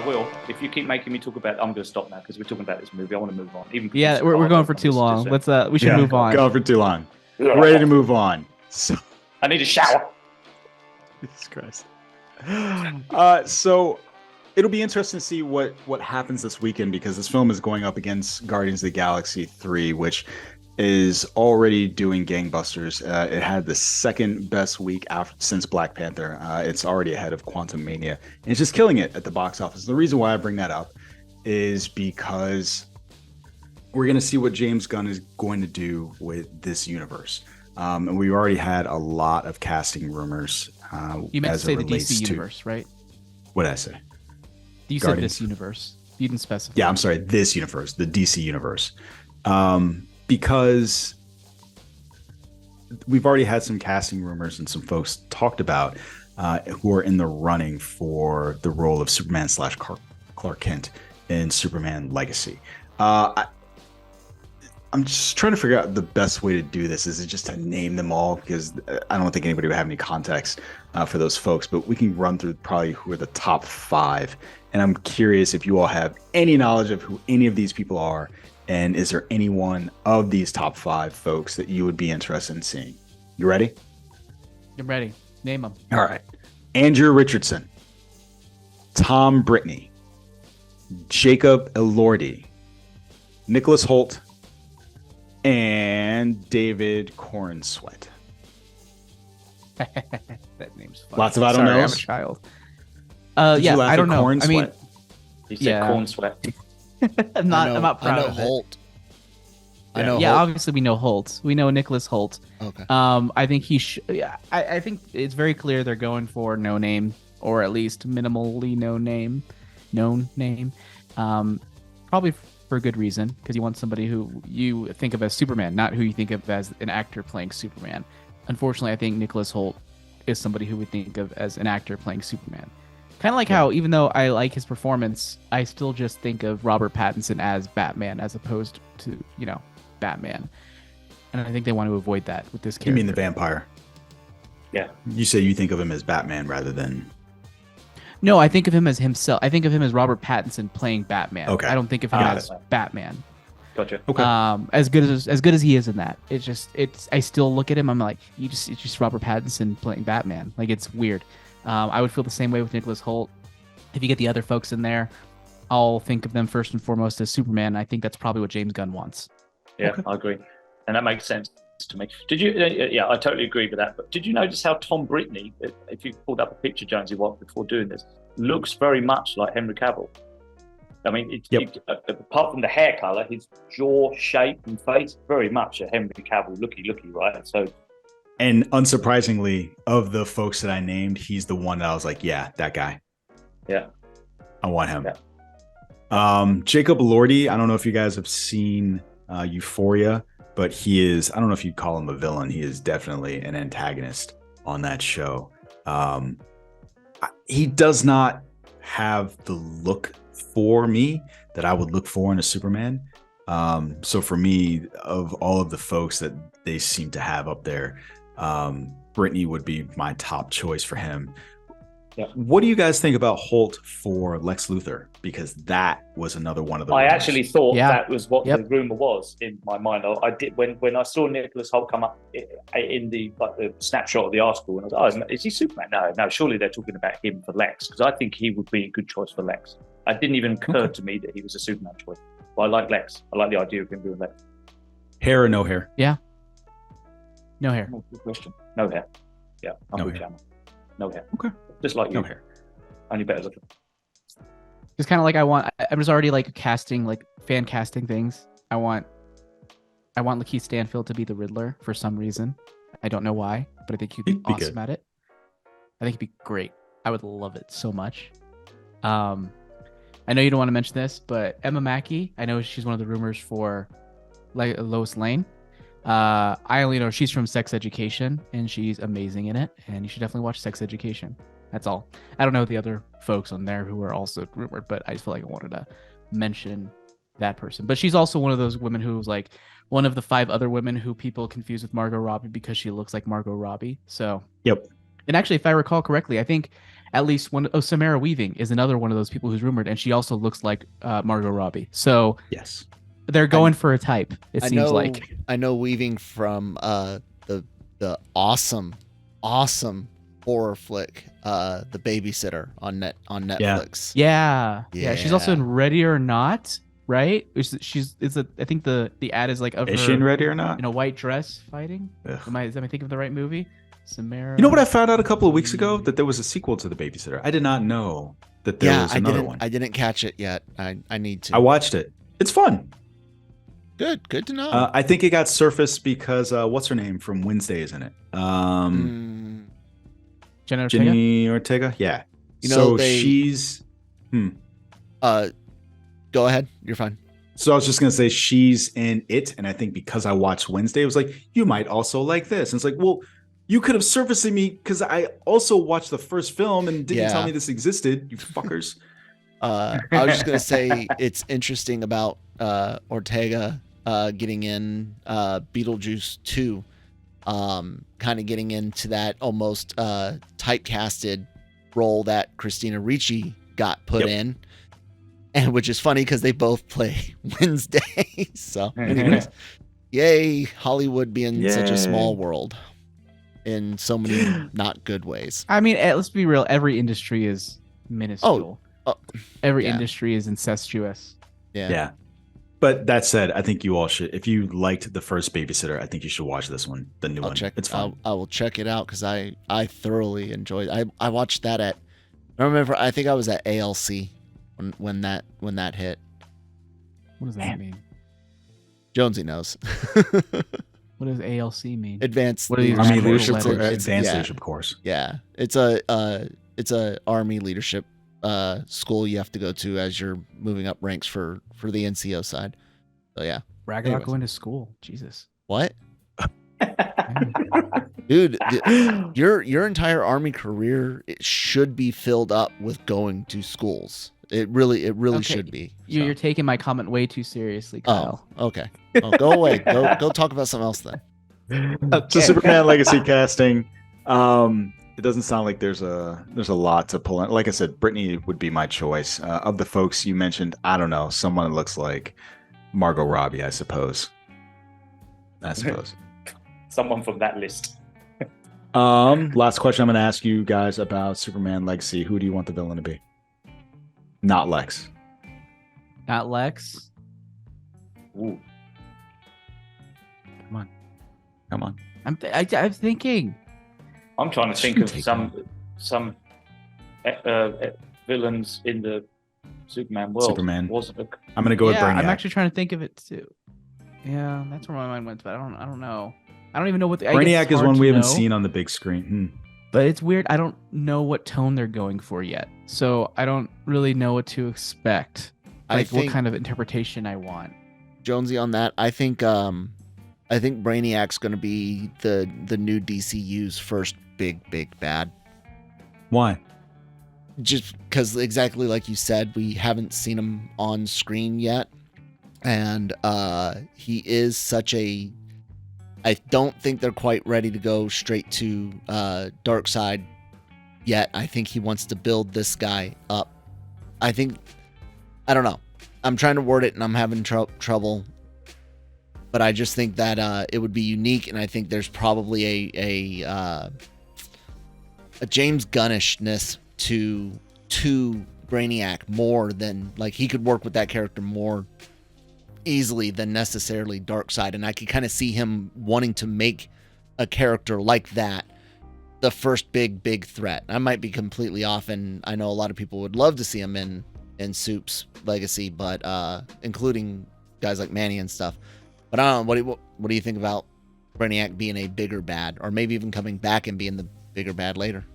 will. If you keep making me talk about, I'm going to stop now because we're talking about this movie. I want to move on. Even Yeah, we're going for too long. Let's we should move on. Going for too long. Yeah. Ready to move on. So I need a shower. Jesus Christ. So it'll be interesting to see what happens this weekend, because this film is going up against Guardians of the Galaxy 3, which is already doing gangbusters. It had the second best week since Black Panther. It's already ahead of Quantumania, and it's just killing it at the box office. The reason why I bring that up is because we're going to see what James Gunn is going to do with this universe. And we already had a lot of casting rumors. You meant to say the DC universe, right? What did I say? You said this universe. You didn't specify. Yeah, I'm sorry. This universe, the DC universe. Because we've already had some casting rumors and some folks talked about who are in the running for the role of Superman / Clark Kent in Superman Legacy. I'm just trying to figure out the best way to do this. Is it just to name them all? Because I don't think anybody would have any context for those folks, but we can run through probably who are the top 5. And I'm curious if you all have any knowledge of who any of these people are. And is there any one of these top 5 folks that you would be interested in seeing? You ready? I'm ready. Name them. All right. Andrew Richardson, Tom Brittney, Jacob Elordi, Nicholas Hoult, and David Cornsweet. That name's funny. Lots of I don't know. I'm a child. Yeah, I don't know. I mean, you said Cornsweet. I'm not proud of Holt. I know. Yeah, Holt. Obviously we know Holt. We know Nicholas Hoult. Okay. I think I think it's very clear they're going for no name, or at least minimally known name. Probably for a good reason, because you want somebody who you think of as Superman, not who you think of as an actor playing Superman. Unfortunately, I think Nicholas Hoult is somebody who we think of as an actor playing Superman. Kind of like how, even though I like his performance, I still just think of Robert Pattinson as Batman as opposed to, Batman. And I think they want to avoid that with this character. You mean the vampire? Yeah. You say you think of him as Batman rather than... No, I think of him as himself. I think of him as Robert Pattinson playing Batman. Okay. I don't think of him as Batman. Gotcha. Okay. As good as he is in that, I still look at him. I'm like, it's just Robert Pattinson playing Batman. Like, it's weird. I would feel the same way with Nicholas Hoult. If you get the other folks in there, I'll think of them first and foremost as Superman. I think that's probably what James Gunn wants. Yeah, okay. I agree, and that makes sense to me. Did you? Yeah, I totally agree with that. But did you notice how Tom Brittney, if you pulled up a picture, Jonesy, before doing this, looks very much like Henry Cavill? I mean, apart from the hair color, his jaw shape and face, very much a Henry Cavill looky, right? So. And unsurprisingly, of the folks that I named, he's the one that I was like, yeah, that guy. Yeah. I want him. Yeah. Jacob Elordi, I don't know if you guys have seen Euphoria, but he is, I don't know if you'd call him a villain. He is definitely an antagonist on that show. He does not have the look for me that I would look for in a Superman. So for me, of all of the folks that they seem to have up there, Brittney would be my top choice for him. Yeah. What do you guys think about Holt for Lex Luthor? Because that was another one of the rumors. Actually thought that was what the rumor was in my mind. I did when I saw Nicholas Hoult come up in the snapshot of the article, and I was like, oh, is he Superman? No, surely they're talking about him for Lex, because I think he would be a good choice for Lex. It didn't even occur to me that he was a Superman choice. But I like Lex. I like the idea of him doing Lex. Hair or no hair? Yeah. No hair. Oh, good question. No hair. Yeah, I'm with you. No hair. Okay. Just like you. No hair. Only better looking. It's kind of like I'm just already like fan casting things. I want Lakeith Stanfield to be the Riddler for some reason. I don't know why, but I think he'd be awesome good at it. I think he'd be great. I would love it so much. I know you don't want to mention this, but Emma Mackey, I know she's one of the rumors for Lois Lane. I only know she's from Sex Education, and she's amazing in it, and you should definitely watch Sex Education. That's all. I don't know the other folks on there who are also rumored, but I just feel like I wanted to mention that person. But she's also one of those women who's like one of the 5 other women who people confuse with Margot Robbie because she looks like Margot Robbie. So yep. And actually, if I recall correctly, I think at least one. Oh, Samara Weaving is another one of those people who's rumored, and she also looks like Margot Robbie. So Yes. they're going for a type. It I seems know, like. I know Weaving from the awesome horror flick, The Babysitter on Netflix. Yeah. She's also in Yeah. Ready or Not, right? I think the ad is like of Is her she in Ready or Not? in a white dress fighting. Ugh. Am I thinking of the right movie? Samara. You know what I found out a couple of weeks ago? That there was a sequel to The Babysitter. I did not know that there was another one. I didn't catch it yet. I need to. I watched it. It's fun. Good to know. I think it got surfaced because what's her name from Wednesday is in it? Jenna Ortega? Jenny Ortega. Yeah. You know, so they- she's. Go ahead. You're fine. So I was just gonna say she's in it, and I think because I watched Wednesday, it was like you might also like this. And it's like, well, you could have surfaced me because I also watched the first film and didn't tell Yeah. me this existed. You fuckers. I was just gonna say it's interesting about Ortega getting in Beetlejuice 2, kind of getting into that almost typecasted role that Christina Ricci got put in, and which is funny because they both play Wednesday. So, anyways, yay Hollywood being such a small world in so many not good ways. I mean, let's be real. Every industry is minuscule. Every yeah. industry is incestuous. Yeah. But that said, I think you all should. If you liked the first Babysitter, I think you should watch this one, the new one. It's fun. I will check it out because I thoroughly enjoyed. I watched that at. I remember. I think I was at ALC when that hit. What does that mean? Jonesy knows. What does ALC mean? Advanced. What are these Army actual leadership, letters? advanced yeah. leadership course. Yeah, it's a Army leadership school you have to go to as you're moving up ranks for the NCO side. So yeah. Brag about Anyways. going to school. Jesus. What? Dude, your entire Army career it should be filled up with going to schools. It really Okay, should be. You're taking my comment way too seriously, Kyle. Oh, okay. Oh, go away. Go talk about something else then. So Superman Legacy casting. It doesn't sound like there's a lot to pull in. Like I said, Brittany would be my choice. Of the folks you mentioned, I don't know, someone that looks like Margot Robbie, I suppose. Someone from that list. Last question I'm going to ask you guys about Superman Legacy. Who do you want the villain to be? Not Lex. Not Lex. Ooh. Come on. I'm thinking. I'm trying to think You of take some villains in the Superman world. Superman. Wasn't a, I'm going to go with Brainiac. I'm actually trying to think of it too. Yeah, that's where my mind went, but I don't know. I don't even know what Brainiac is one we haven't seen on the big screen. But it's weird. I don't know what tone they're going for yet, so I don't really know what to expect. Like what kind of interpretation I want. Jonesy on that. I think Brainiac's going to be the new DCU's first big bad. Why? Just because exactly like you said, we haven't seen him on screen yet, and he is such a. I don't think they're quite ready to go straight to Darkseid yet. I think he wants to build this guy up. I don't know. I'm trying to word it and I'm having trouble. But I just think that it would be unique, and I think there's probably a James Gunnishness to Brainiac more than like he could work with that character more easily than necessarily Darkseid, and I could kind of see him wanting to make a character like that the first big threat. I might be completely off, and I know a lot of people would love to see him in Supes Legacy, but including guys like Manny and stuff. But I don't know. What do you think about Brainiac being a bigger bad, or maybe even coming back and being the bigger bad later?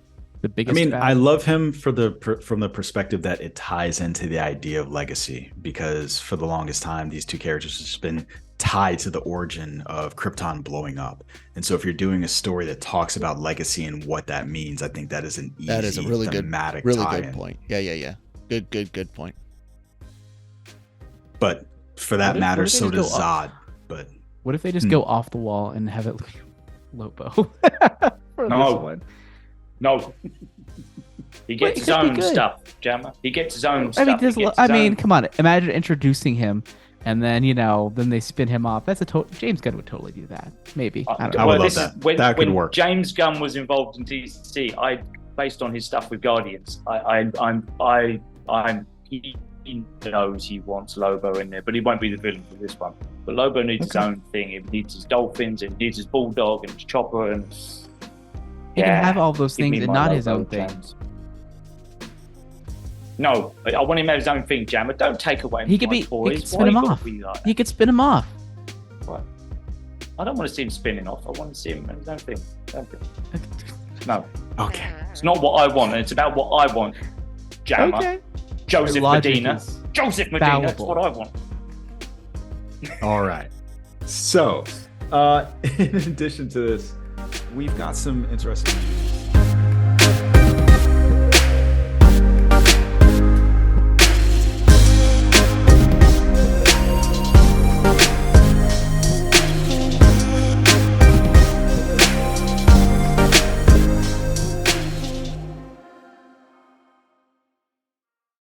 The biggest. I mean, bad. I love him from the perspective that it ties into the idea of legacy, because for the longest time, these two characters have just been tied to the origin of Krypton blowing up. And so if you're doing a story that talks about legacy and what that means, I think that is an easy, that is a really thematic good tie-in. point. Yeah. Good point. But for that matter, so does Zod. But what if they just go off the wall and have it like Lobo? For No. this one. no. He gets his own stuff, Jammer. He gets his own stuff. Come on. Imagine introducing him, and then then they spin him off. That's James Gunn would totally do that. Maybe. I don't know. I would love that. That could work. James Gunn was involved in DC, based on his stuff with Guardians, he knows he wants Lobo in there, but he won't be the villain for this one. But Lobo needs his own thing. He needs his dolphins, and he needs his bulldog and his chopper, and he can have all those things and not his own thing. No, I want him to have his own thing, Jammer. Don't take away he could spin him off. He could spin him off. Right. I don't want to see him spinning off. I want to see him have his own thing. No. Okay. It's not what I want, and it's about what I want, Jammer. Okay. Joseph Medina. Joseph Medina, that's what I want. All right. So, in addition to this, we've got some interesting